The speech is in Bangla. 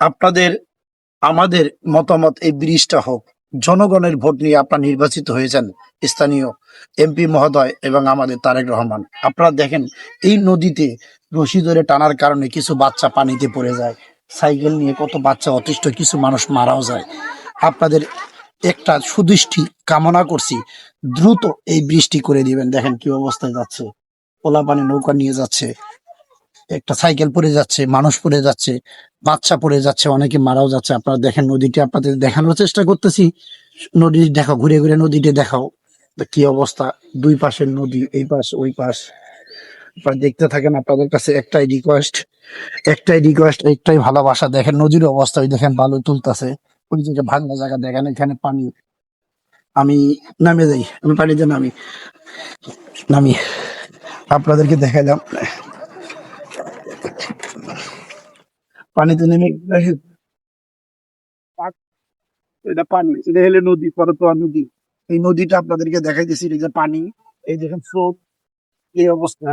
আপনাদের আমাদের মতামত এই ব্রিজটা হোক। জনগণের ভোট নিয়ে আপনারা নির্বাচিত হয়েছেন স্থানীয় এমপি মহোদয় এবং আমাদের তারেক রহমান। আপনারা দেখেন এই নদীতে রশি ধরে টানার কারণে কিছু বাচ্চা পানিতে পড়ে যায়, সাইকেল নিয়ে কত বাচ্চা অতিষ্ঠ, কিছু মানুষ মারাও যায়। আপনাদের একটা সুদৃষ্টি কামনা করছি, দ্রুত এই বৃষ্টি করে দিবেন। দেখেন কি অবস্থায় যাচ্ছে, পোলা পানি নৌকা নিয়ে যাচ্ছে, একটা সাইকেল পড়ে যাচ্ছে, মানুষ পড়ে যাচ্ছে, বাচ্চা পড়ে যাচ্ছে, অনেকে মারাও যাচ্ছে। আপনারা দেখেন নদীটি, আপনাদের দেখানোর চেষ্টা করতেছি। নদী দেখাও, ঘুরে ঘুরে নদীটি দেখাও। তো কি অবস্থা, দুই পাশের নদী, এই পাশ ওই পাশ। আপনারা দেখতে থাকেন, আপনাদের কাছে একটাই রিকোয়েস্ট, একটাই ভালোবাসা। দেখেন নদীর অবস্থা, ওই দেখেন বালু তুলতেছে, ওই জায়গায় ভাঙা জায়গা, দেখেন এখানে পানি। আমি নামে যাই, আমি পানিতে নামি নামি আপনাদেরকে দেখাইলাম। পানিতে নেমে দেখেন, এটা পানি, এটা হলে নদী, করতোয়া নদী। এই নদীটা আপনাদেরকে দেখাইতেছি, এই যে পানি, এই দেখেন স্রোত, এই অবস্থা।